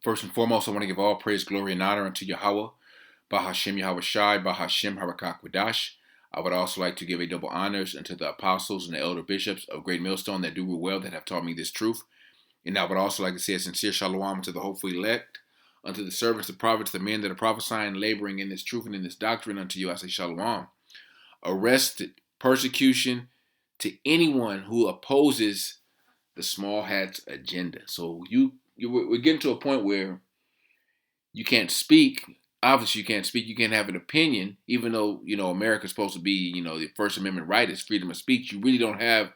First and foremost, I want to give all praise, glory, and honor unto Yahawah, Bahasham, Yahawashi, Bahasham, Harakakwadash. I would also like to give a double honors unto the apostles and the elder bishops of Great Millstone that do well, that have taught me this truth. And I would also like to say a sincere shalom to the hopeful elect, unto the servants, the prophets, the men that are prophesying, laboring in this truth and in this doctrine. Unto you I say shalom. Arrested, persecution to anyone who opposes the small hats agenda. So we're getting to a point where you can't speak. Obviously, you can't speak. You can't have an opinion, even though America's supposed to be the First Amendment right is freedom of speech. You really don't have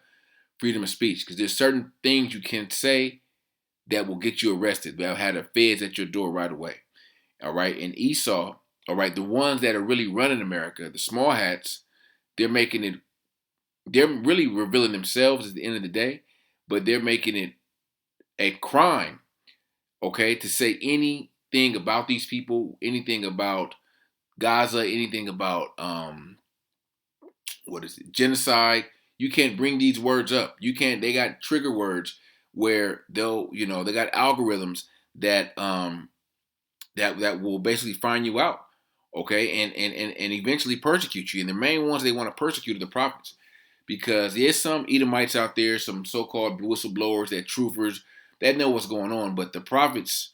freedom of speech because there's certain things you can say that will get you arrested. They'll have the feds at your door right away. All right, and Esau. All right, the ones that are really running America, the small hats, they're making it. They're really revealing themselves at the end of the day, but they're making it a crime, okay, to say anything about these people, anything about Gaza, anything about genocide. You can't bring these words up. You can't. They got trigger words where they got algorithms that that will basically find you out, okay, and eventually persecute you. And the main ones they want to persecute are the prophets, because there's some Edomites out there, some so-called whistleblowers, that truthers that know what's going on, but the prophets,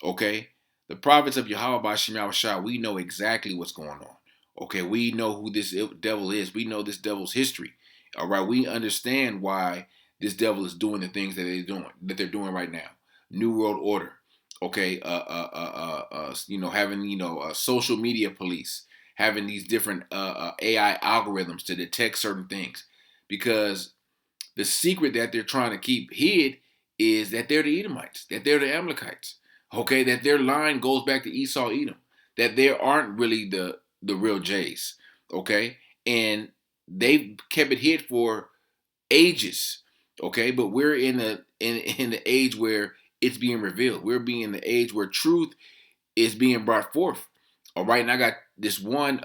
okay, the prophets of Yahawah, Bahasham, Yahawashi, we know exactly what's going on. Okay, we know who this devil is. We know this devil's history. All right, we understand why this devil is doing the things that they're doing right now. New World Order. Okay, having social media police, having these different AI algorithms to detect certain things, because the secret that they're trying to keep hid is that they're the Edomites, that they're the Amalekites. Okay, that their line goes back to Esau, Edom, that they aren't really the real Jays. Okay, and they've kept it hid for ages. Okay, but we're in the age where it's being revealed. We're being in the age where truth is being brought forth. All right, and I got this one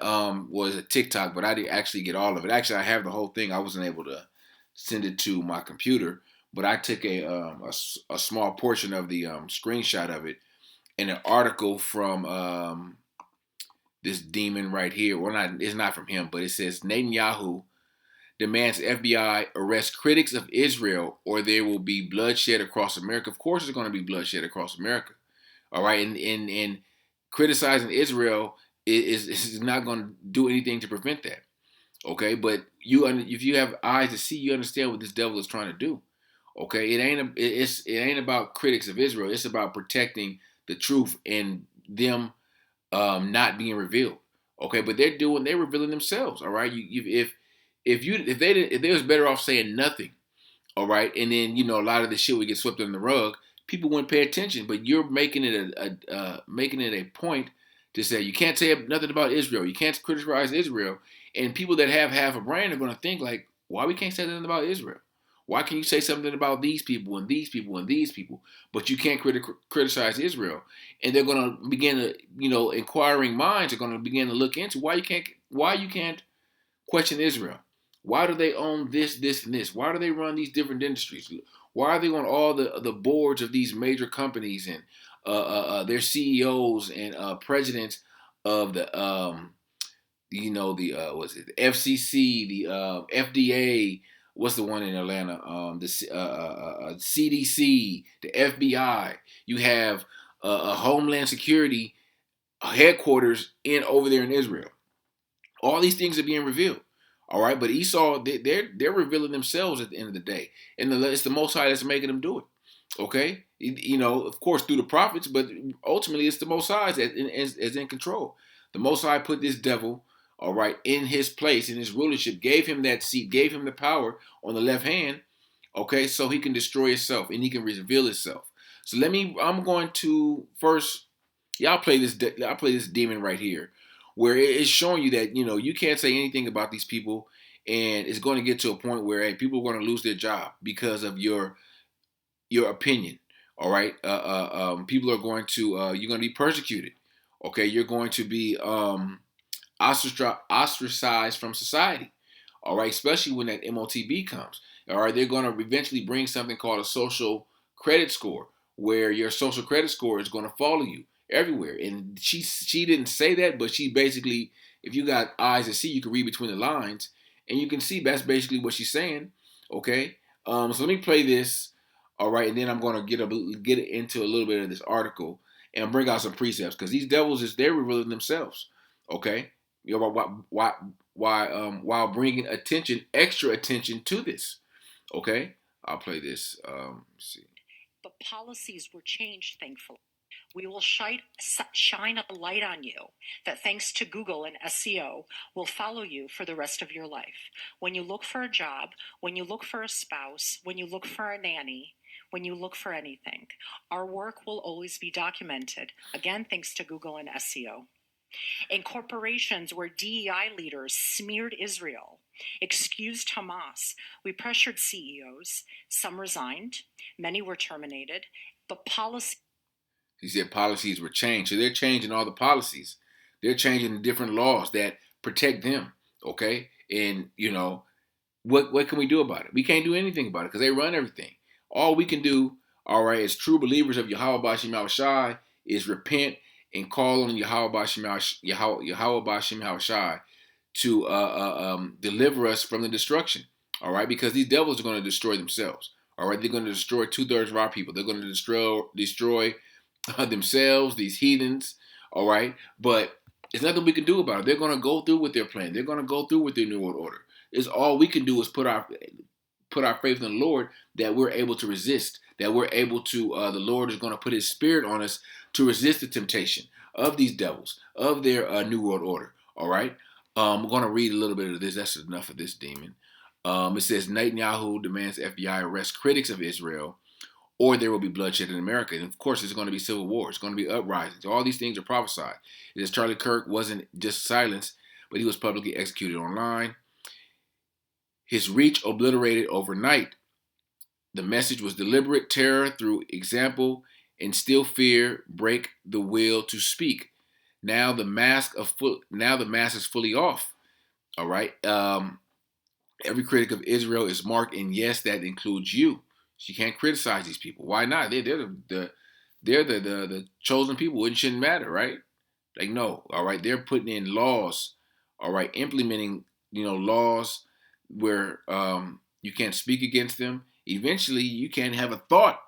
was a TikTok, but I didn't actually get all of it. Actually, I have the whole thing. I wasn't able to send it to my computer, but I took a small portion of the screenshot of it in an article from this demon right here. Well, not it's not from him, but it says Netanyahu demands FBI arrest critics of Israel, or there will be bloodshed across America. Of course, there's going to be bloodshed across America. All right, and criticizing Israel is not going to do anything to prevent that. Okay, but if you have eyes to see, you understand what this devil is trying to do. Okay, it ain't about critics of Israel. It's about protecting the truth and them not being revealed. Okay, but they're revealing themselves. All right, if they was better off saying nothing. All right, and then a lot of the shit would get swept under the rug. People wouldn't pay attention, but you're making it making it a point to say you can't say nothing about Israel. You can't criticize Israel, and people that have half a brain are going to think like, why we can't say nothing about Israel? Why can you say something about these people and these people and these people, but you can't criticize Israel? And they're going to begin to, inquiring minds are going to begin to look into why you can't question Israel. Why do they own this, this, and this? Why do they run these different industries? Why are they on all the boards of these major companies and their CEOs and presidents of the what's it, the FCC, the FDA, what's the one in Atlanta, the CDC, the FBI. You have a Homeland Security headquarters over there in Israel. All these things are being revealed. All right, but Esau, they're revealing themselves at the end of the day, and it's the Most High that's making them do it. Okay, of course through the prophets, but ultimately it's the Most High that's in control. The Most High put this devil, all right, in his place, in his rulership, gave him that seat, gave him the power on the left hand, okay, so he can destroy himself and he can reveal himself. So I'm going to first, y'all play this. I'll play this demon right here, where it's showing you that you can't say anything about these people, and it's going to get to a point where people are going to lose their job because of your opinion. All right, people are going to you're going to be persecuted. Okay, you're going to be ostracized from society. All right, especially when that MOTB comes. All right, they're going to eventually bring something called a social credit score, where your social credit score is going to follow you everywhere. And she didn't say that, but she basically, if you got eyes to see, you can read between the lines, and you can see that's basically what she's saying. Okay, so let me play this. All right, and then I'm going to get into a little bit of this article and bring out some precepts, because these devils is they're revealing themselves. Okay, you know while bringing extra attention to this. Okay, I'll play this. Let's see. But policies were changed, thankfully. We will shine a light on you that, thanks to Google and SEO, will follow you for the rest of your life. When you look for a job, when you look for a spouse, when you look for a nanny, when you look for anything, our work will always be documented. Again, thanks to Google and SEO. In corporations where DEI leaders smeared Israel, excused Hamas, we pressured CEOs. Some resigned, many were terminated, but policy. He said policies were changed. So they're changing all the policies. They're changing the different laws that protect them. Okay? And, what can we do about it? We can't do anything about it because they run everything. All we can do, all right, as true believers of Yahawashi is repent and call on Yahawashi to deliver us from the destruction. All right, because these devils are going to destroy themselves. All right, they're going to destroy 2/3 of our people. They're going to destroy themselves, these heathens. All right, but there's nothing we can do about it. They're going to go through with their plan. They're going to go through with their new world order. It's all we can do is put our faith in the Lord, that we're able to resist. That we're able to. The Lord is going to put His Spirit on us to resist the temptation of these devils, of their new world order. All right. I'm going to read a little bit of this. That's enough of this demon. It says Netanyahu demands FBI arrest critics of Israel, or there will be bloodshed in America. And of course, there's going to be civil war. It's going to be uprisings. All these things are prophesied. It says Charlie Kirk wasn't just silenced, but he was publicly executed online. His reach obliterated overnight. The message was deliberate terror through example, instill fear, break the will to speak. Now the mask is fully off. All right. Every critic of Israel is marked, and yes, that includes you. You can't criticize these people. Why not? They're the chosen people. It shouldn't matter, right? Like, no. All right. They're putting in laws. All right, implementing laws where you can't speak against them. Eventually, you can't have a thought.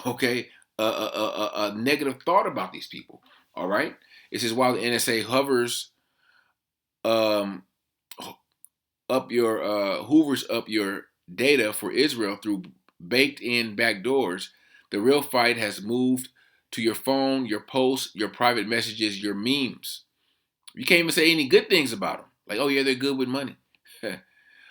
Okay, a negative thought about these people. All right. It says while the NSA hovers um, hoovers up your data for Israel through baked-in backdoors, the real fight has moved to your phone, your posts, your private messages, your memes. You can't even say any good things about them. Like, oh yeah, they're good with money.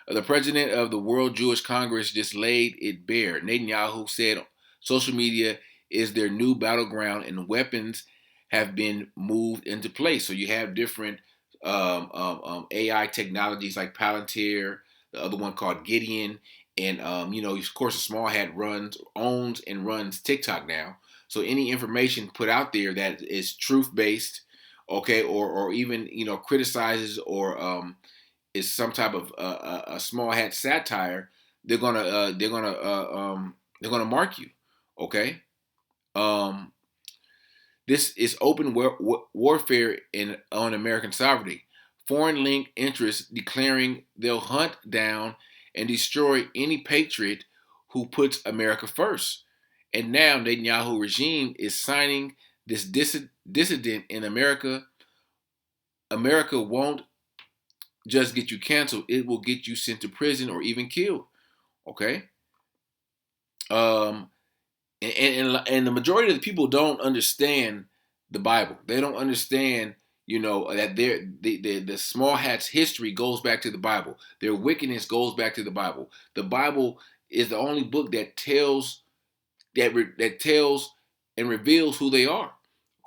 The president of the World Jewish Congress just laid it bare. Netanyahu said social media is their new battleground and weapons have been moved into place. So you have different AI technologies like Palantir, the other one called Gideon, and of course, a small hat owns and runs TikTok now. So any information put out there that is truth based, okay, or even criticizes or is some type of a small hat satire, they're gonna mark you, okay. This is open warfare on American sovereignty. Foreign linked interests declaring they'll hunt down and destroy any patriot who puts America first. And now Netanyahu regime is signing this dissident in America. America won't just get you canceled; it will get you sent to prison or even killed. Okay. Um, and the majority of the people don't understand the Bible. They don't understand, that the small hats history goes back to the Bible. Their wickedness goes back to the Bible. The Bible is the only book that tells and reveals who they are.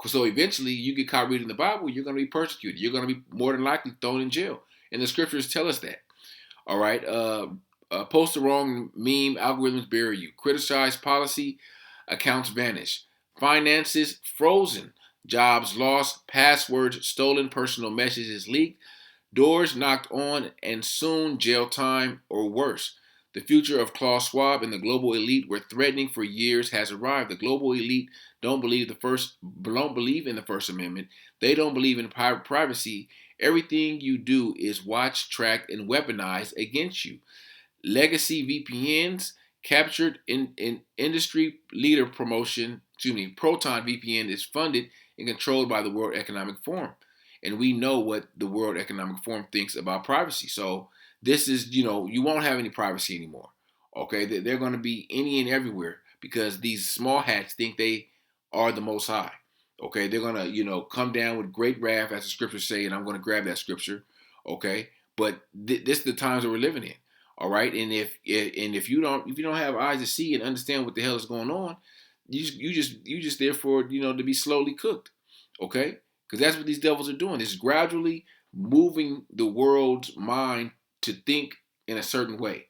So eventually, you get caught reading the Bible, you're going to be persecuted. You're going to be more than likely thrown in jail, and the scriptures tell us that. All right. Post the wrong meme, algorithms bury you. Criticize policy, accounts vanish. Finances frozen. Jobs lost. Passwords stolen. Personal messages leaked. Doors knocked on, and soon jail time or worse. The future of Klaus Schwab and the global elite were threatening for years has arrived. The global elite don't believe in the First Amendment. They don't believe in privacy. Everything you do is watched, tracked, and weaponized against you. Legacy VPNs captured in industry leader promotion. Proton VPN is funded and controlled by the World Economic Forum, and we know what the World Economic Forum thinks about privacy. So this is, you won't have any privacy anymore. Okay, they're going to be any and everywhere because these small hats think they are the Most High. Okay, they're going to, come down with great wrath, as the scriptures say, and I'm going to grab that scripture. Okay, but this is the times that we're living in. All right, and if you don't have eyes to see and understand what the hell is going on, you just there for to be slowly cooked. Okay, because that's what these devils are doing. It's gradually moving the world's mind to think in a certain way,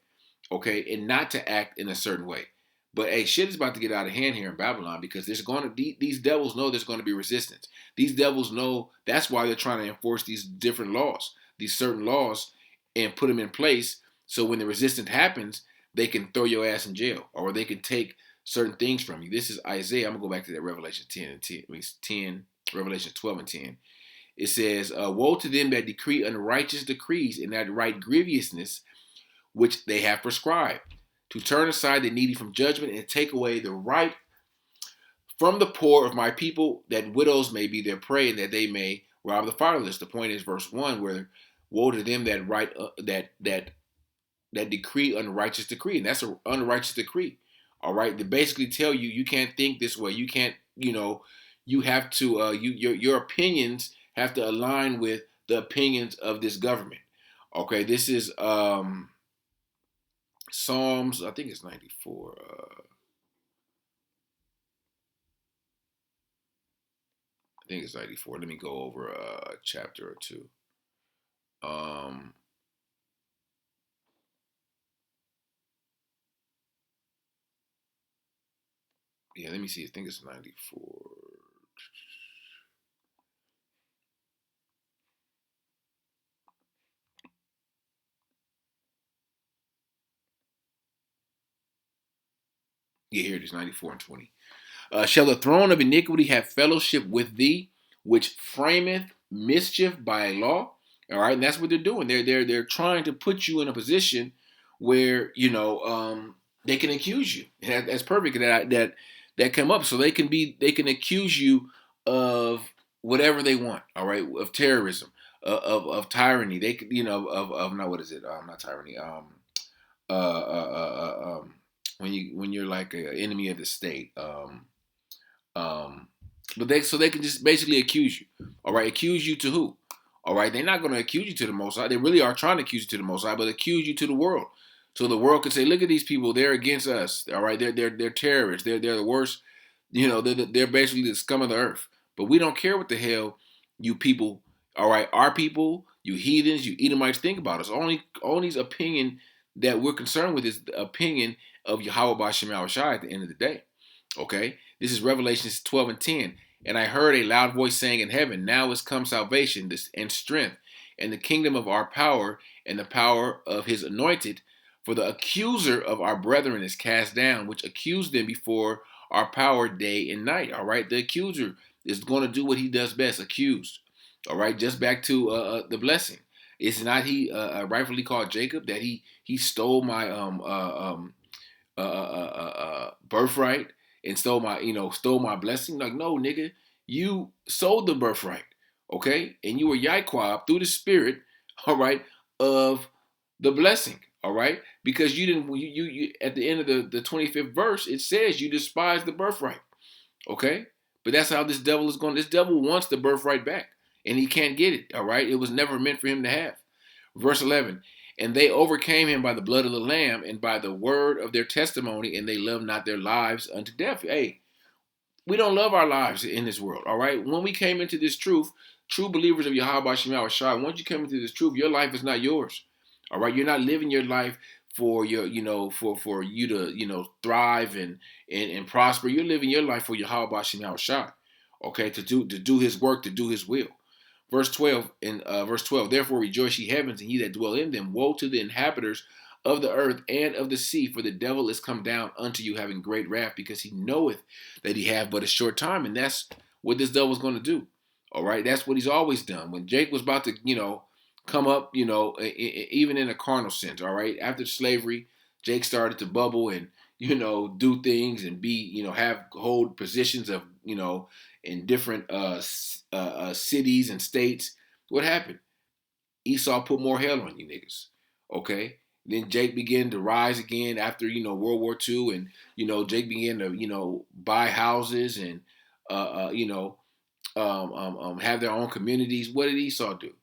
okay, and not to act in a certain way. But hey, shit is about to get out of hand here in Babylon because these devils know there's going to be resistance. These devils know that's why they're trying to enforce these different laws, these certain laws, and put them in place so when the resistance happens, they can throw your ass in jail or they can take certain things from you. This is Isaiah. I'm gonna go back to that Revelation 10 and 10, Revelation 12 and 10. It says, "Woe to them that decree unrighteous decrees and that write grievousness which they have prescribed, to turn aside the needy from judgment and take away the right from the poor of my people, that widows may be their prey and that they may rob the fatherless." The point is verse 1, where woe to them that write that decree unrighteous decree, and that's an unrighteous decree. All right, they basically tell you you can't think this way. You can't, you have to, your opinions have to align with the opinions of this government. Okay, this is Psalms. I think it's 94. I think it's 94. Let me go over a chapter or two. Yeah, let me see. I think it's 94. Yeah, here it is, 94 and 20. Shall the throne of iniquity have fellowship with thee, which frameth mischief by law? All right, and that's what they're doing. They're trying to put you in a position where they can accuse you. And that's perfect that come up, so they can accuse you of whatever they want. All right, of terrorism, of tyranny. They could of not what is it? Not tyranny. Uh, uh, when you're like an enemy of the state. Um, but they can just basically accuse you. All right, accuse you to who? All right, they're not going to accuse you to the Most High. They really are trying to accuse you to the Most High, but accuse you to the world, so the world can say, "Look at these people. They're against us. All right, they're terrorists. They're the worst. They're basically the scum of the earth. But we don't care what the hell you people. All right, our people, you heathens, you Edomites, think about us. Only's opinion that we're concerned with is the opinion of Yahawah Yahawashi at the end of the day. Okay, this is Revelations 12 and 10. "And I heard a loud voice saying in heaven, Now is come salvation and strength, and the kingdom of our power, and the power of his anointed. For the accuser of our brethren is cast down, which accused them before our power day and night." All right, the accuser is going to do what he does best, accused. All right, just back to the blessing. Is not he rightfully called Jacob that he stole my birthright and stole my blessing? Like, no, nigga, you sold the birthright, okay? And you were Yahawah through the spirit, all right, of the blessing, all right? Because you didn't, you at the end of the 25th verse, it says you despise the birthright, okay? But that's how this devil is going. This devil wants the birthright back, and he can't get it, all right? It was never meant for him to have. Verse 11, "And they overcame him by the blood of the Lamb and by the word of their testimony, and they loved not their lives unto death." Hey, we don't love our lives in this world, all right? When we came into this truth, true believers of Yahawashi, once you come into this truth, your life is not yours, all right? You're not living your life for your, for you to, thrive and prosper. You're living your life for Yahawashi, okay? To do his work, to do his will. Verse 12, "Therefore rejoice ye heavens, and ye that dwell in them. Woe to the inhabitants of the earth and of the sea, for the devil is come down unto you having great wrath, because he knoweth that he have but a short time. And that's what this devil's going to do. All right, that's what he's always done. When Jake was about to, come up, even in a carnal sense, all right, after slavery, Jake started to bubble and, do things and be, hold positions of, in different cities and states. What happened? Esau put more hell on you niggas. Okay? Then Jake began to rise again after, World War II. And, Jake began to, buy houses and, have their own communities. What did Esau do?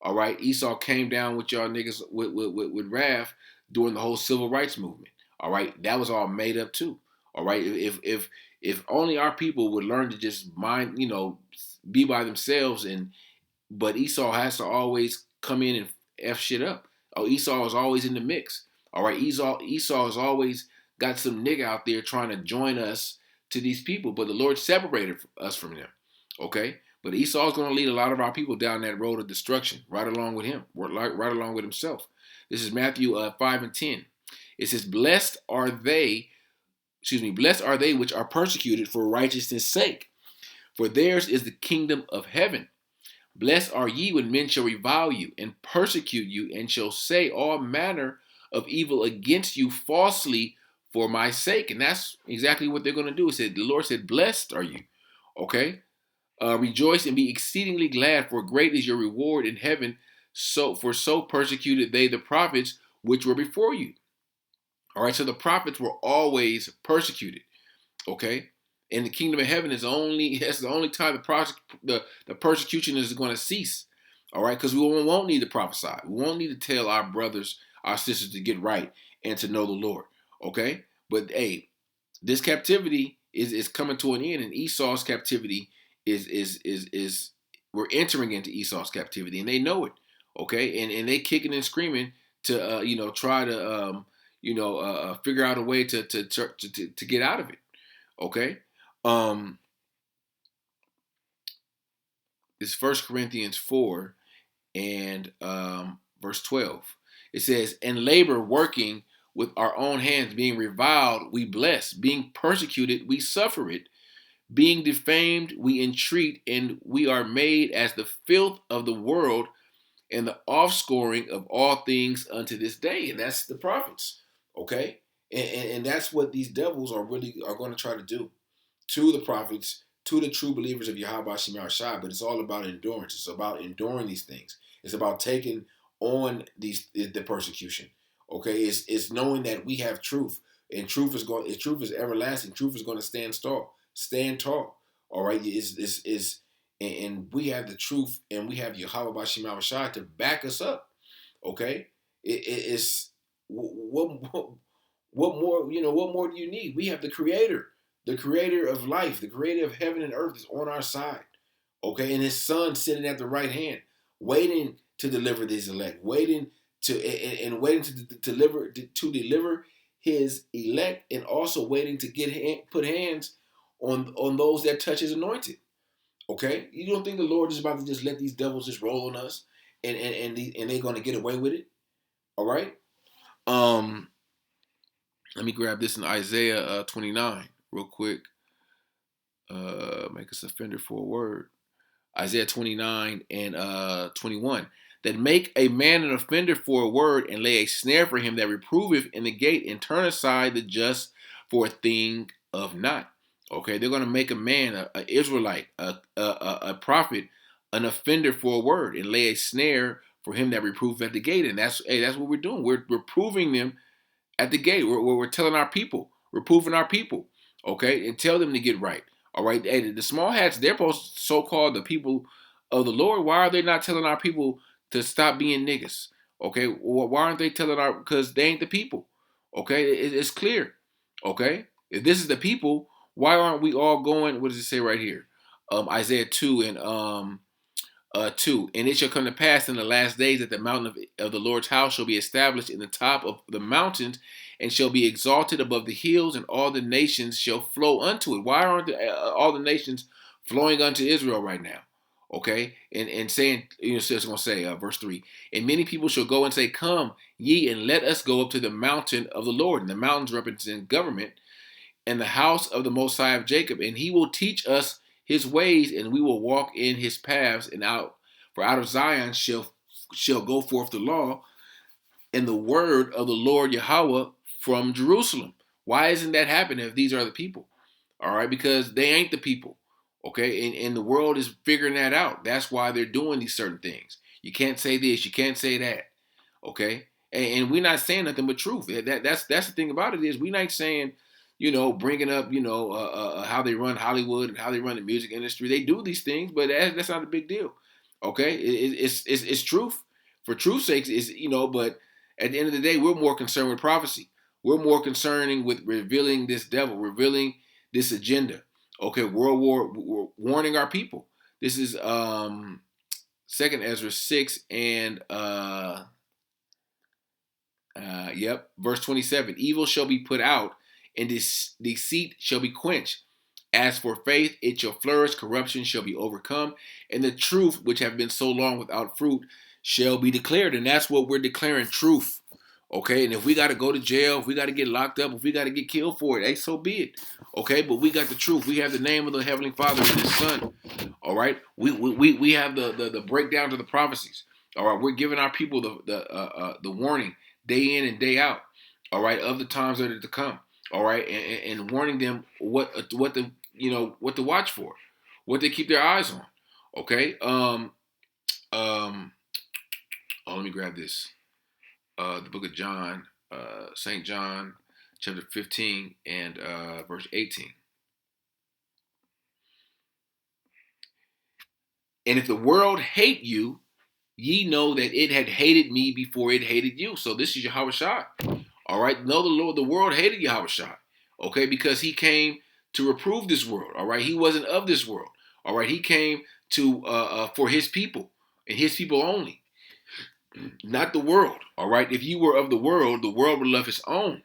All right? Esau came down with y'all niggas with wrath during the whole civil rights movement. All right? That was all made up too. All right? If only our people would learn to just mind, be by themselves, but Esau has to always come in and F shit up. Oh, Esau is always in the mix. All right, Esau has always got some nigga out there trying to join us to these people, but the Lord separated us from them. Okay, but Esau is going to lead a lot of our people down that road of destruction, right along with him, right along with himself. This is Matthew 5:10. It says, "Blessed are they which are persecuted for righteousness' sake, for theirs is the kingdom of heaven. Blessed are ye when men shall revile you and persecute you, and shall say all manner of evil against you falsely for my sake." And that's exactly what they're going to do. It said, the Lord said, "Blessed are you." Okay? Rejoice and be exceedingly glad, for great is your reward in heaven. So persecuted they the prophets which were before you. All right, so the prophets were always persecuted. Okay, and the kingdom of heaven that's the only time the persecution is going to cease. All right, because we won't need to prophesy. We won't need to tell our brothers, our sisters to get right and to know the Lord. Okay, but hey, this captivity is coming to an end, and Esau's captivity is we're entering into Esau's captivity, and they know it. Okay, and they kicking and screaming to try to figure out a way to get out of it. Okay, it's 1 Corinthians 4 and verse 12. It says, "And labor working with our own hands, being reviled, we bless, being persecuted, we suffer it, being defamed, we entreat, and we are made as the filth of the world and the offscoring of all things unto this day." And that's the prophets. Okay, and that's what these devils are going to try to do to the prophets, to the true believers of Yahawashi, but it's all about endurance. It's about enduring these things. It's about taking on the persecution. Okay, it's knowing that we have truth, and truth is everlasting. Truth is going to stand tall. All right, and we have the truth, and we have Yahawashi to back us up. Okay, it's what more, what more do you need? We have the creator of life, the creator of heaven and earth is on our side. Okay, and his son sitting at the right hand, waiting to deliver these elect, waiting to deliver his elect, and also waiting to put hands on those that touch his anointed. Okay, you don't think the Lord is about to just let these devils just roll on us and they're going to get away with it? All right. Let me grab this in Isaiah 29 real quick. Make us offender for a word. Isaiah 29 and 21. "That make a man an offender for a word, and lay a snare for him that reproveth in the gate, and turn aside the just for a thing of not." Okay, they're going to make a man, an Israelite, a prophet, an offender for a word, and lay a snare for him that reproveth at the gate. And that's what we're doing. We're proving them at the gate. We're telling our people, we're proving our people, okay, and tell them to get right. All right, hey, the small hats, they're so-called the people of the Lord. Why are they not telling our people to stop being niggas? Okay, why aren't they telling because they ain't the people. Okay, it's clear. Okay, if this is the people, why aren't we all going? What does it say right here? Isaiah 2 and 2. "And it shall come to pass in the last days that the mountain of the Lord's house shall be established in the top of the mountains, and shall be exalted above the hills, and all the nations shall flow unto it." Why aren't all the nations flowing unto Israel right now? Okay, and saying, so it's going to say, verse 3, and many people shall go and say, come ye and let us go up to the mountain of the Lord. And the mountains represent government, and the house of the Most High of Jacob, and he will teach us his ways, and we will walk in his paths. And out of Zion shall go forth the law and the word of the Lord Yahawah from Jerusalem. Why isn't that happening if these are the people? All right, because they ain't the people. Okay, and the world is figuring that out. That's why they're doing these certain things. You can't say this, you can't say that. Okay, and we're not saying nothing but truth. That's the thing about it is we're not saying, bringing up, how they run Hollywood and how they run the music industry. They do these things, but that's not a big deal. Okay, it's truth for truth's sake. But at the end of the day, we're more concerned with prophecy. We're more concerned with revealing this devil, revealing this agenda. Okay, World War, we're warning our people. This is Second Ezra 6 and verse 27. Evil shall be put out, and deceit shall be quenched. As for faith, it shall flourish, corruption shall be overcome, and the truth, which have been so long without fruit, shall be declared. And that's what we're declaring, truth. Okay, and if we got to go to jail, if we got to get locked up, if we got to get killed for it, hey, so be it. Okay, but we got the truth. We have the name of the Heavenly Father and His Son. All right, we have the breakdown to the prophecies. All right, we're giving our people the warning day in and day out. All right, of the times that are to come. All right, and warning them what to watch for, what they keep their eyes on. Okay. Let me grab this. The book of John, St. John, chapter 15 and verse 18. And if the world hate you, ye know that it had hated me before it hated you. So this is Yahawashi. All right. Know the Lord, the world hated Yahawashi. Okay, because he came to reprove this world. All right. He wasn't of this world. All right. He came to for his people and his people only, not the world. All right. If you were of the world would love his own.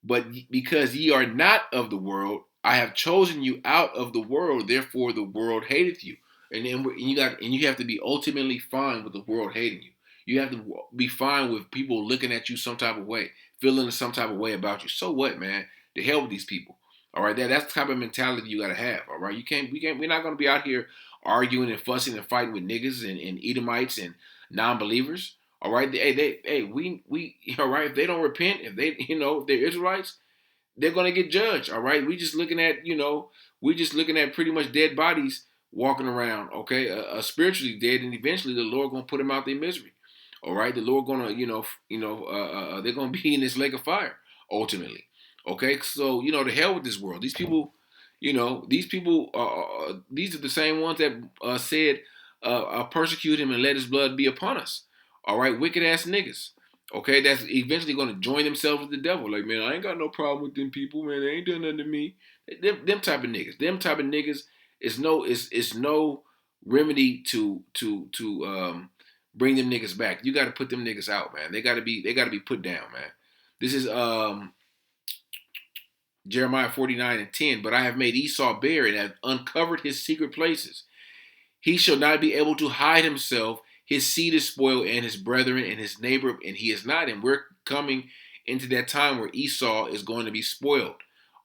But because ye are not of the world, I have chosen you out of the world. Therefore, the world hateth you. And then you have to be ultimately fine with the world hating you. You have to be fine with people looking at you some type of way, feeling some type of way about you. So what, man? To hell with these people. All right, that's the type of mentality you gotta have. All right, we're not gonna be out here arguing and fussing and fighting with niggas and Edomites and non-believers. All right, we all right. If they don't repent, if they're Israelites, they're gonna get judged. All right, we just looking at pretty much dead bodies walking around. Okay, spiritually dead, and eventually the Lord gonna put them out their misery. All right, the Lord gonna they're gonna be in this lake of fire ultimately. Okay, so to hell with this world. These people, these are the same ones that said, persecute him and let his blood be upon us. All right, wicked ass niggas. Okay, that's eventually going to join themselves with the devil. Like, man, I ain't got no problem with them people, man. They ain't done nothing to me. Them type of niggas. Them type of niggas is no remedy to bring them niggas back. You got to put them niggas out, man. They got to be put down, man. This is Jeremiah 49 and 10. But I have made Esau bare and have uncovered his secret places. He shall not be able to hide himself. His seed is spoiled, and his brethren and his neighbor, and he is not. And we're coming into that time where Esau is going to be spoiled.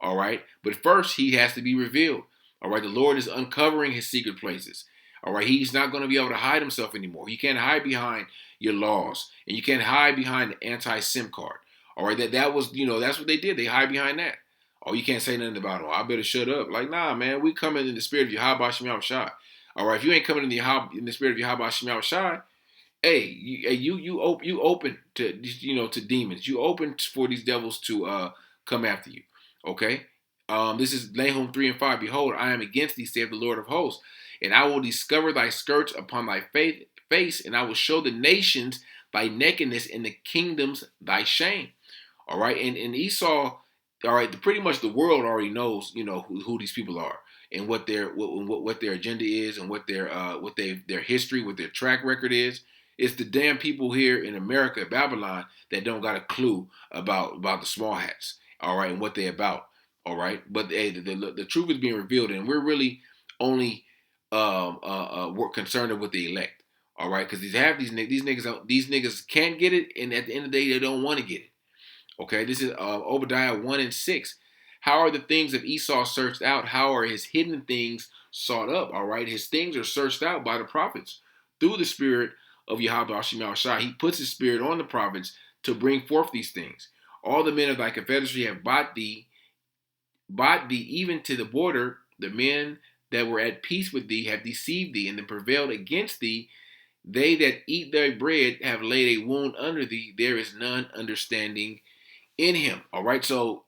All right. But first, he has to be revealed. All right. The Lord is uncovering his secret places. All right. He's not going to be able to hide himself anymore. You can't hide behind your laws, and you can't hide behind the anti-SIM card. All right. That was, that's what they did. They hide behind that. Oh, you can't say nothing about it. Oh, I better shut up. Like, nah, man. We coming in the spirit of Yahawah Shemel Shah. All right, if you ain't coming in the spirit of Yahawah Shemel Shai, hey, you open to to demons. You open for these devils to come after you. Okay, this is Nahum 3 and 5. Behold, I am against thee, saith the Lord of hosts, and I will discover thy skirts upon thy face, and I will show the nations thy nakedness, and the kingdoms thy shame. All right, and Esau, all right, pretty much the world already knows, who these people are and what their agenda is and what their history, what their track record is. It's the damn people here in America, Babylon, that don't got a clue about the small hats, all right, and what they're about, all right. But hey, the truth is being revealed, and we're really only were concerned with the elect. All right, because these niggas can't get it, and at the end of the day, they don't want to get it. Okay, this is Obadiah 1:6. How are the things of Esau searched out? How are his hidden things sought up? All right, his things are searched out by the prophets through the spirit of Yahawashi. He puts his spirit on the prophets to bring forth these things. All the men of thy confederacy have bought thee even to the border. The men that were at peace with thee have deceived thee and then prevailed against thee. They that eat thy bread have laid a wound under thee. There is none understanding in him. All right. So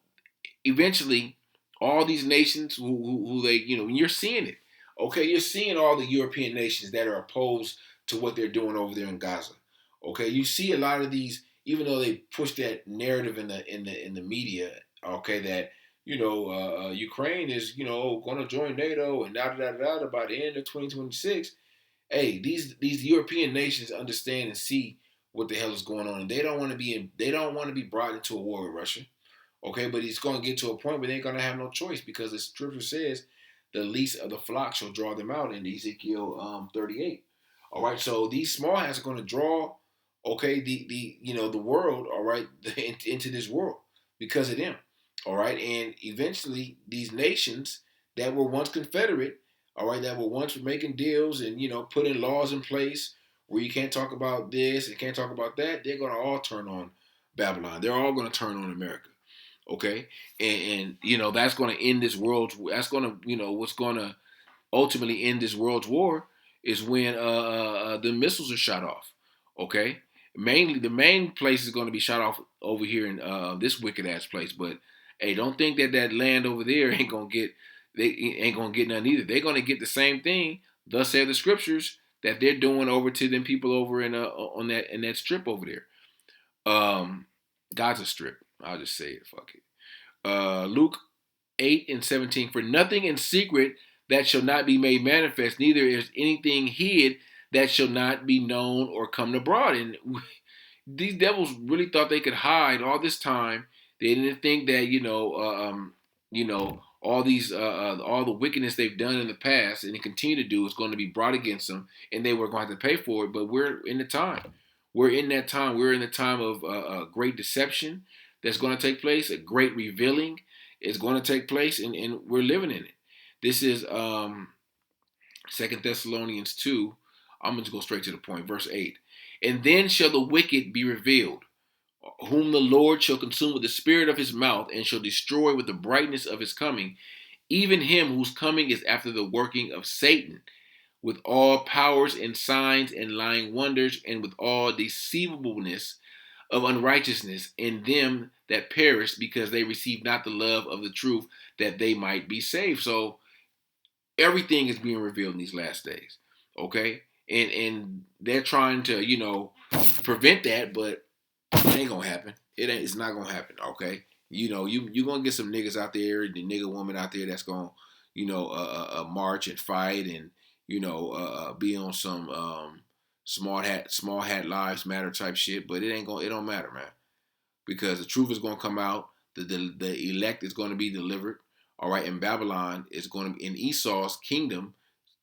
eventually, all these nations who they, you're seeing it. Okay, you're seeing all the European nations that are opposed to what they're doing over there in Gaza. Okay, you see a lot of these, even though they push that narrative in the media. Okay, that Ukraine is going to join NATO and da by the end of 2026. Hey, these European nations understand and see what the hell is going on, and they don't want to be brought into a war with Russia. Okay, but he's going to get to a point where they're going to have no choice because the scripture says the least of the flock shall draw them out in Ezekiel 38. All right, so these small hats are going to draw, okay, the world, all right, into this world because of them. All right, and eventually these nations that were once confederate, all right, that were once making deals and putting laws in place where you can't talk about this and can't talk about that, they're going to all turn on Babylon. They're all going to turn on America. Okay, and that's going to end this world. That's going to what's going to ultimately end this world's war is when the missiles are shot off. Okay, mainly the main place is going to be shot off over here in this wicked ass place. But hey, don't think that land over there ain't gonna get none either. They're gonna get the same thing. Thus say the scriptures that they're doing over to them people over in that strip over there. Gaza Strip. I'll just say it. Fuck it. Luke 8:17. For nothing in secret that shall not be made manifest, neither is anything hid that shall not be known or come abroad. And these devils really thought they could hide all this time. They didn't think that all the wickedness they've done in the past and they continue to do is going to be brought against them, and they were going to have to pay for it. But we're in the time. We're in that time. We're in the time of great deception that's going to take place. A great revealing is going to take place, and we're living in it. This is 2 Thessalonians 2. I'm going to go straight to the point. Verse 8. And then shall the wicked be revealed, whom the Lord shall consume with the spirit of his mouth, and shall destroy with the brightness of his coming, even him whose coming is after the working of Satan, with all powers and signs and lying wonders, and with all deceivableness of unrighteousness in them that perish, because they receive not the love of the truth, that they might be saved. So everything is being revealed in these last days. Okay? And they're trying to, prevent that, but it ain't gonna happen. It's not gonna happen. Okay? You're gonna get some niggas out there, the nigga woman out there that's gonna, march and fight and, be on some small hat lives matter type shit, but it don't matter, man. Because the truth is gonna come out, the elect is gonna be delivered. All right, and Babylon is going to be in Esau's kingdom.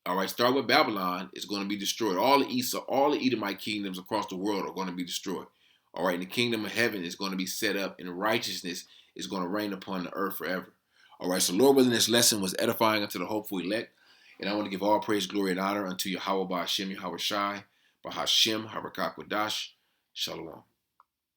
All right, start with Babylon. It's going to be destroyed. All the Edomite kingdoms across the world are going to be destroyed. All right, and the kingdom of heaven is going to be set up, and righteousness is going to reign upon the earth forever. All right, so Lord willing, this lesson was edifying unto the hopeful elect, and I want to give all praise, glory, and honor unto Yahawah, Bahasham, Yahawashi, Bahasham, Harakakwadash, Shalom.